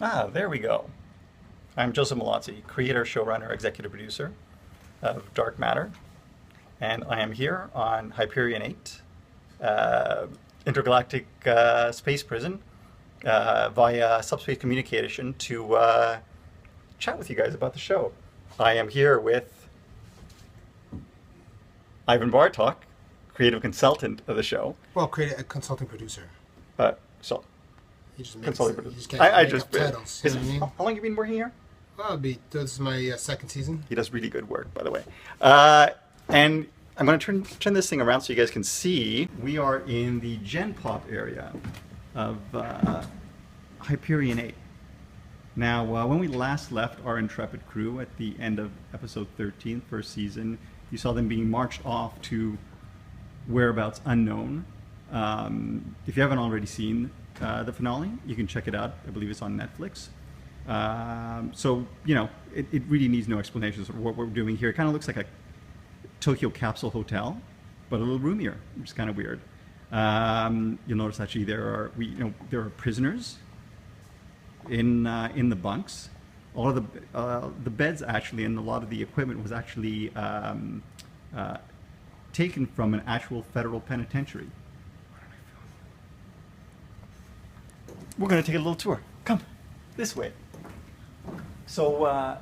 Ah, there we go. I'm Joseph Malazzi, creator, showrunner, executive producer of Dark Matter, and I am here on Hyperion 8, intergalactic space prison, via subspace communication to chat with you guys about the show. I am here with Ivan Bartok, creative consultant of the show. Well, creative consulting producer. So, He just makes, consulting he producer. just can't make up titles. You know what I mean? How long have you been working here? Well, this is my second season. He does really good work, by the way. And I'm going to turn this thing around so you guys can see. We are in the Gen Pop area of Hyperion 8. Now, when we last left our intrepid crew at the end of episode 13, first season, you saw them being marched off to whereabouts unknown. If you haven't already seen the finale, you can check it out. I believe it's on Netflix. So, you know, it really needs no explanations of what we're doing here. It kind of looks like a Tokyo capsule hotel, but a little roomier, which is kind of weird. You'll notice actually there are prisoners in the bunks. All of the beds actually, and a lot of the equipment was actually taken from an actual federal penitentiary. We're going to take a little tour. Come this way. So,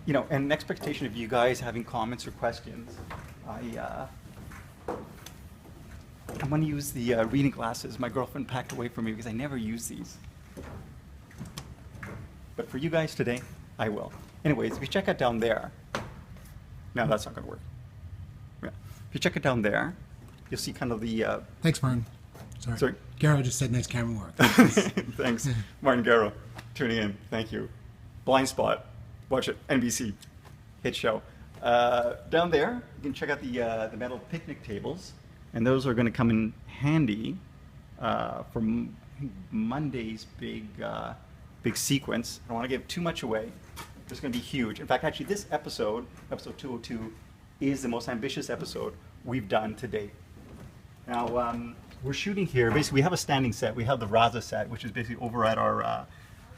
you know, and in expectation of you guys having comments or questions, I'm going to use the reading glasses my girlfriend packed away for me because I never use these. But for you guys today, I will. Anyways, if you check it down there, no, that's not going to work. Yeah. If you check it down there, you'll see kind of the... Thanks, Martin. Sorry. Garrow just said nice camera work. Thanks, Martin Garrow, tuning in. Thank you. Blind Spot. Watch it. NBC. Hit show. Down there, you can check out the metal picnic tables, and those are going to come in handy for Monday's big sequence. I don't want to give too much away. It's going to be huge. In fact, actually, this episode 202, is the most ambitious episode we've done to date. Now, we're shooting here. Basically, we have a standing set. We have the Raza set, which is basically over at our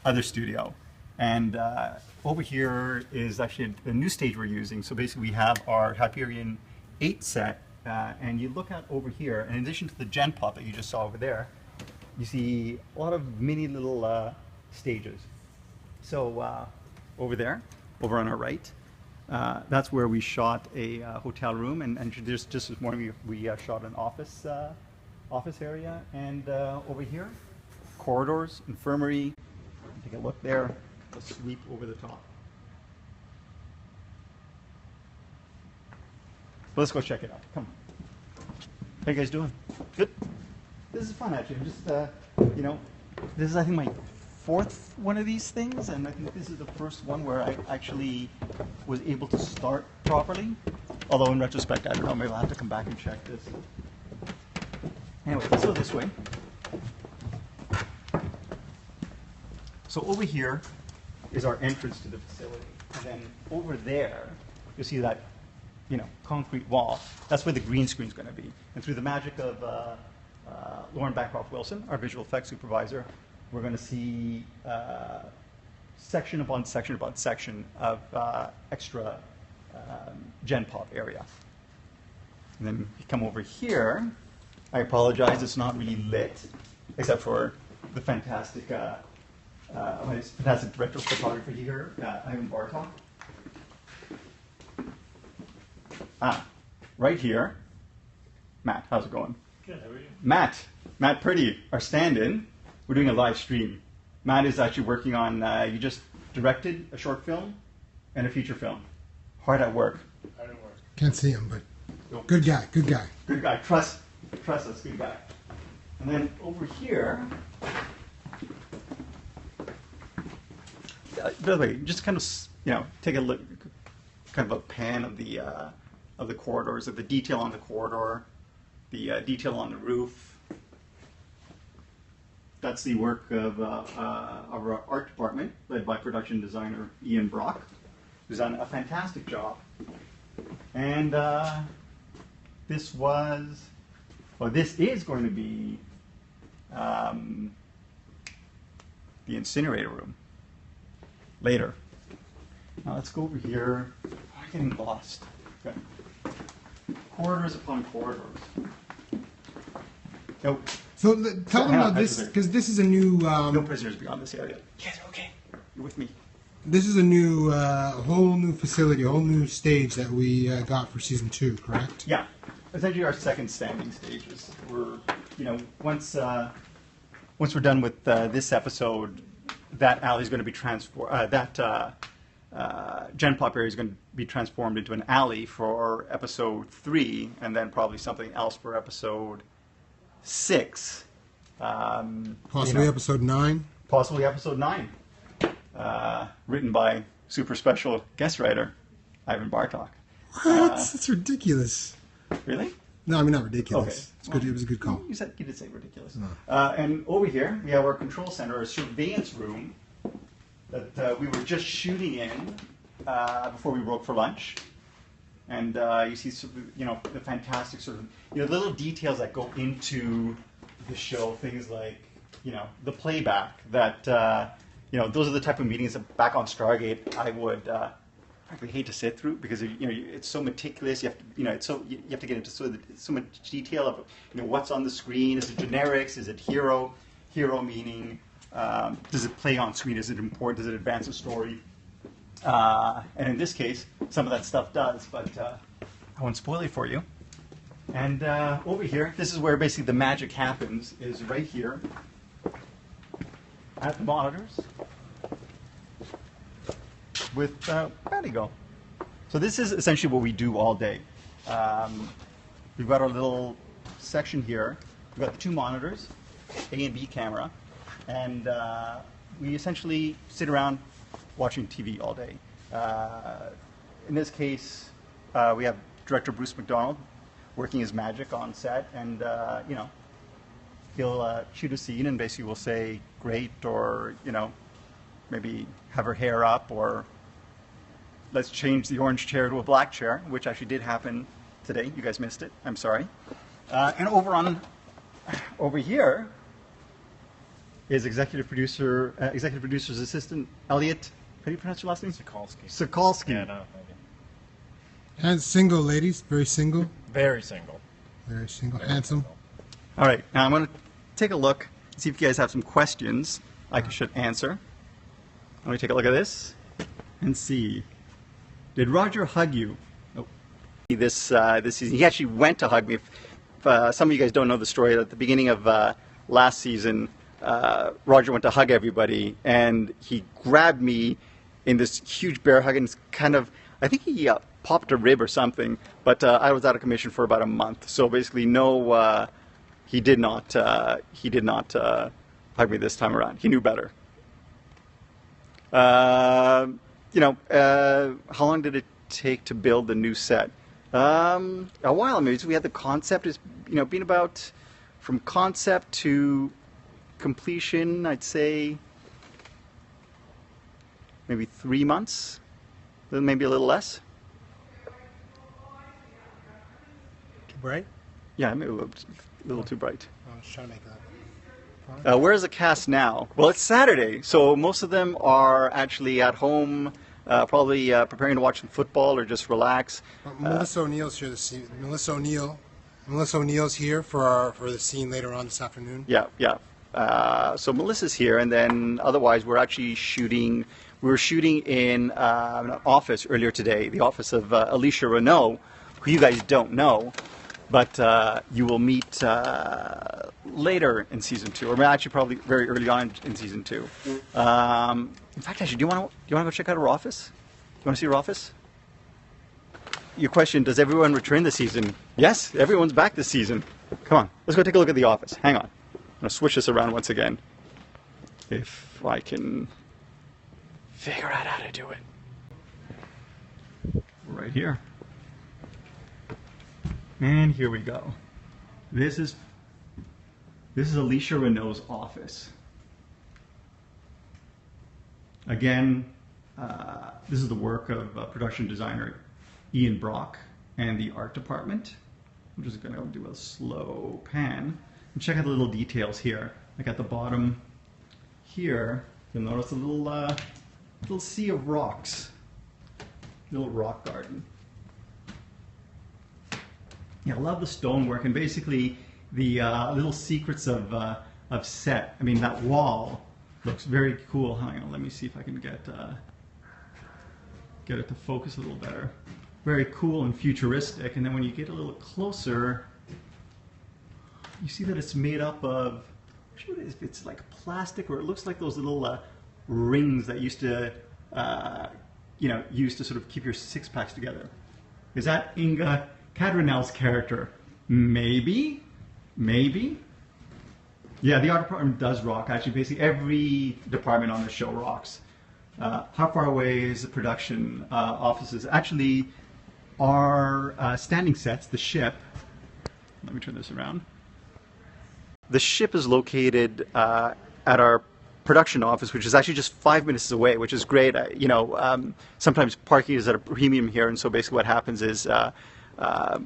other studio. And over here is actually the new stage we're using. So basically, we have our Hyperion 8 set. And you look at over here, and in addition to the Gen Pop that you just saw over there, you see a lot of mini little stages. So over there, over on our right, that's where we shot a hotel room. And just this morning, we shot an office area. And over here, corridors, infirmary. Take a look there. A sweep over the top. Let's go check it out. Come on. How you guys doing? Good? This is fun, actually. I'm just, you know, this is, I think, my fourth one of these things, and I think this is the first one where I actually was able to start properly. Although, in retrospect, I don't know, maybe I'll have to come back and check this. Anyway, let's go this way. So over here is our entrance to the facility. And then over there, you'll see that, you know, concrete wall. That's where the green screen is going to be. And through the magic of Lauren Bancroft Wilson, our visual effects supervisor, we're going to see section upon section upon section of extra Gen Pop area. And then you come over here. I apologize, it's not really lit, except for the fantastic director of photography here, Ivan Bartok. Right here, Matt, how's it going? Good, how are you? Matt Purdy, our stand-in. We're doing a live stream. Matt is actually working on, you just directed a short film and a feature film. Hard at work. Hard at work. Can't see him, but good guy. Good guy, trust us, good guy. And then over here, by the way, just kind of, you know, take a look, kind of a pan of the corridors, of the detail on the corridor, the detail on the roof. That's the work of our art department, led by production designer Ian Brock, who's done a fantastic job. And this is going to be the incinerator room. later. Now let's go over here. I'm getting lost. Okay. Corridors upon corridors. No, So tell them about this, actually, because this is a new. no prisoners beyond this area. Yes, okay. You're with me. This is a new, whole new facility, a whole new stage that we got for season 2, correct? Yeah, essentially our second standing stages. We're, once we're done with this episode, that alley is going to be transformed. Gen Pop area is going to be transformed into an alley for episode 3, and then probably something else for episode 6. Possibly episode 9. Possibly episode 9. Written by super special guest writer Ivan Bartok. What? That's ridiculous. Really? No, I mean not ridiculous. Okay. It's good. It was a good call. You did say ridiculous. And over here we have our control center, a surveillance room that we were just shooting in before we broke for lunch. And you see, the fantastic sort of, little details that go into the show. Things like, the playback. That those are the type of meetings that back on Stargate I would frankly hate to sit through, because it's so meticulous. You have to, you have to get into so much detail of what's on the screen. Is it generics? Is it hero? Hero meaning, does it play on screen? Is it important? Does it advance the story? And in this case, some of that stuff does, but I won't spoil it for you. And over here, this is where basically the magic happens, is right here at the monitors with Go. So this is essentially what we do all day. We've got our little section here. We've got the 2 monitors, A and B camera, and we essentially sit around watching TV all day. In this case, we have director Bruce McDonald working his magic on set, and he'll shoot a scene and basically will say great, or maybe have her hair up, or let's change the orange chair to a black chair, which actually did happen today. You guys missed it. I'm sorry. And over here is executive producer's assistant Elliot. How do you pronounce your last name? Sokolsky. Yeah, no, thank you. And single, ladies. Very single. Very single. Very single. Very Handsome. single. All right. Now I'm going to take a look, see if you guys have some questions I should answer. Let me take a look at this and see. Did Roger hug you? Nope. This season, he actually went to hug me. If some of you guys don't know the story, at the beginning of last season, Roger went to hug everybody, and he grabbed me in this huge bear hug, and kind of, I think he popped a rib or something, but I was out of commission for about a month. So basically, no, he did not hug me this time around. He knew better. How long did it take to build the new set? A while. I mean, so we had the concept. It's been about from concept to completion, I'd say maybe 3 months, maybe a little less. Too bright? Yeah, maybe a little too bright. I was trying to make that. Where is the cast now? Well, it's Saturday, so most of them are actually at home, probably preparing to watch some football or just relax. Melissa O'Neill's here. Melissa O'Neill's here for the scene later on this afternoon. Yeah. So Melissa's here, and then otherwise we're actually shooting. We were shooting in an office earlier today, the office of Alicia Renault, who you guys don't know, but you will meet later in season 2, or actually probably very early on in season 2. In fact, actually, do you want to go check out her office? You want to see her office? Your question: does everyone return this season? Yes, everyone's back this season. Come on, let's go take a look at the office. Hang on. I'm going to switch this around once again, if I can figure out how to do it. Right here. And here we go. This is Alicia Renault's office. Again, this is the work of production designer Ian Brock and the art department. I'm just going to do a slow pan. And check out the little details here. Like at the bottom here, you'll notice a little little sea of rocks. Little rock garden. Yeah, I love the stonework and basically the little secrets of set. I mean, that wall looks very cool. Hang on, let me see if I can get it to focus a little better. Very cool and futuristic. And then when you get a little closer, you see that it's made up of, I'm sure what it is, it's like plastic, or it looks like those little rings that used to, used to sort of keep your six packs together. Is that Inga Cadronell's character? Maybe. Yeah, the art department does rock. Actually, basically every department on the show rocks. How far away is the production offices? Actually, our standing sets, the ship. Let me turn this around. The ship is located at our production office, which is actually just 5 minutes away, which is great. Sometimes parking is at a premium here, and so basically what happens is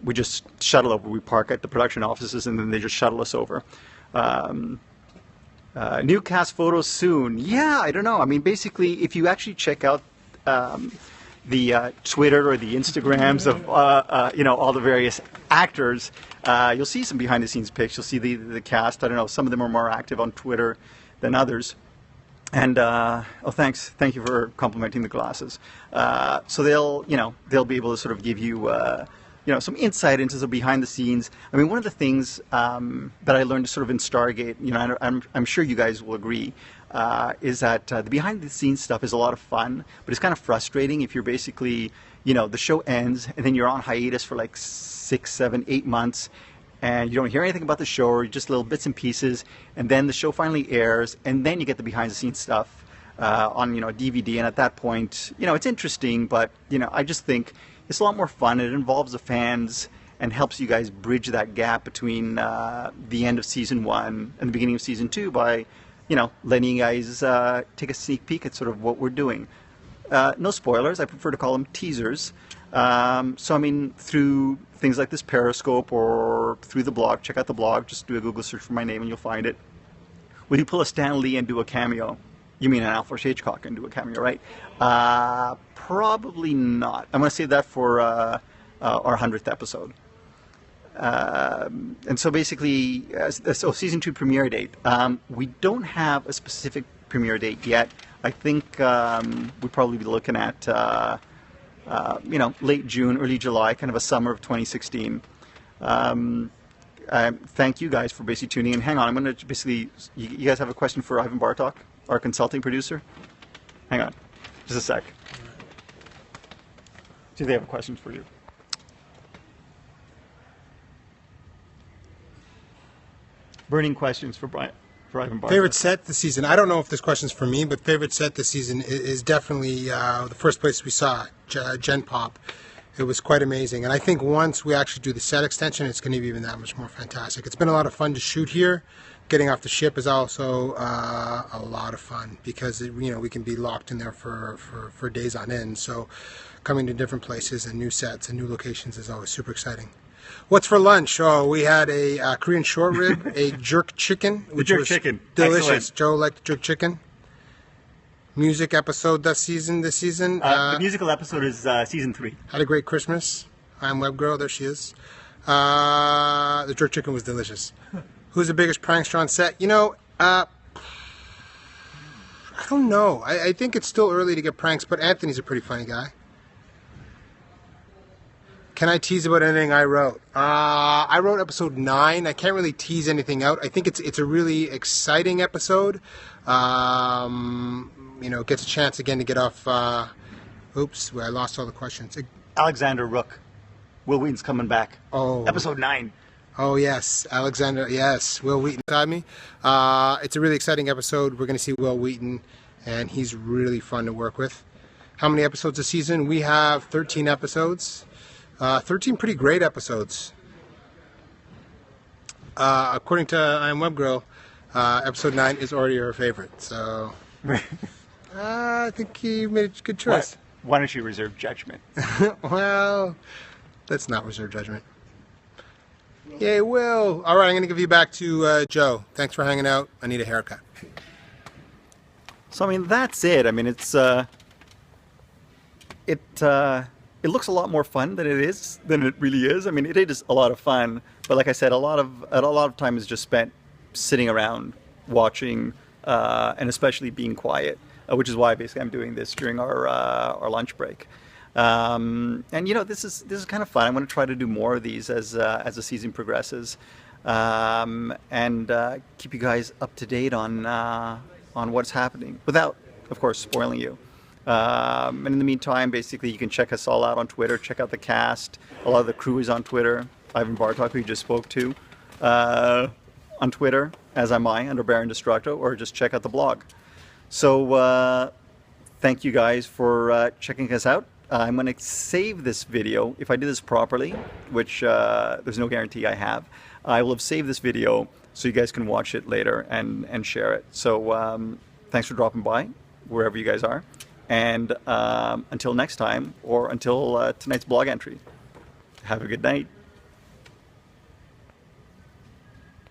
we just shuttle over. We park at the production offices, and then they just shuttle us over. New cast photos soon. Yeah, I don't know. I mean, basically, if you actually check out the Twitter or the Instagrams of all the various actors, you'll see some behind-the-scenes pics. You'll see the cast. I don't know. Some of them are more active on Twitter than others. And thank you for complimenting the glasses. So they'll be able to sort of give you some insight into the behind the scenes. I mean, one of the things that I learned sort of in Stargate, I'm sure you guys will agree, is that the behind the scenes stuff is a lot of fun, but it's kind of frustrating if you're basically, the show ends and then you're on hiatus for like 6, 7, 8 months, and you don't hear anything about the show, or just little bits and pieces, and then the show finally airs, and then you get the behind the scenes stuff on DVD, and at that point, it's interesting, but I just think it's a lot more fun. It involves the fans and helps you guys bridge that gap between the end of season 1 and the beginning of season 2 by letting you guys take a sneak peek at sort of what we're doing. No spoilers. I prefer to call them teasers. So I mean, through things like this Periscope or through the blog, check out the blog. Just do a Google search for my name and you'll find it. Will you pull a Stan Lee and do a cameo? You mean an Alfred Hitchcock and do a cameo, right? Probably not. I'm going to save that for our 100th episode. And so basically, so season 2 premiere date. We don't have a specific premiere date yet. I think we'd probably be looking at late June, early July, kind of a summer of 2016. Thank you guys for basically tuning in. Hang on, I'm going to basically. You guys have a question for Ivan Bartok, our consulting producer? Hang on, just a sec. Do they have questions for you? Burning questions for Ivan Bartok. Favorite set this season? I don't know if this question's for me, but favorite set this season is definitely the first place we saw Gen Pop. It was quite amazing, and I think once we actually do the set extension, it's going to be even that much more fantastic. It's been a lot of fun to shoot here. Getting off the ship is also a lot of fun because we can be locked in there for days on end. So coming to different places and new sets and new locations is always super exciting. What's for lunch? Oh, we had a Korean short rib, a jerk chicken, which was delicious. Excellent. Joe liked jerk chicken. Music episode this season. The musical episode is season 3. Had a great Christmas. I'm Web Girl. There she is. The jerk chicken was delicious. Who's the biggest prankster on set? I don't know. I think it's still early to get pranks, but Anthony's a pretty funny guy. Can I tease about anything I wrote? I wrote episode 9. I can't really tease anything out. I think it's a really exciting episode. Gets a chance again to get off. Oops, I lost all the questions. Alexander Rook. Will Wheaton's coming back. Oh. Episode 9. Oh, yes. Alexander, yes. Will Wheaton beside me. It's a really exciting episode. We're going to see Will Wheaton, and he's really fun to work with. How many episodes a season? We have 13 episodes. 13 pretty great episodes. According to I Am Web Girl, episode 9 is already her favorite. So I think he made a good choice. Why don't you reserve judgment? Well, let's not reserve judgment. Yay, Will. All right, I'm going to give you back to Joe. Thanks for hanging out. I need a haircut. So, I mean, that's it. I mean, it's it looks a lot more fun than it really is. I mean, it is a lot of fun, but like I said, a lot of time is just spent sitting around watching, and especially being quiet, which is why basically I'm doing this during our lunch break. And this is kind of fun. I'm going to try to do more of these as the season progresses, and keep you guys up to date on what's happening without, of course, spoiling you. And in the meantime, basically, you can check us all out on Twitter. Check out the cast. A lot of the crew is on Twitter. Ivan Bartok, who you just spoke to, on Twitter, as am I, under Baron Destructo, or just check out the blog. So thank you guys for checking us out. I'm going to save this video. If I do this properly, which there's no guarantee I have, I will have saved this video so you guys can watch it later and share it. So thanks for dropping by, wherever you guys are. And until next time, or until tonight's blog entry, have a good night.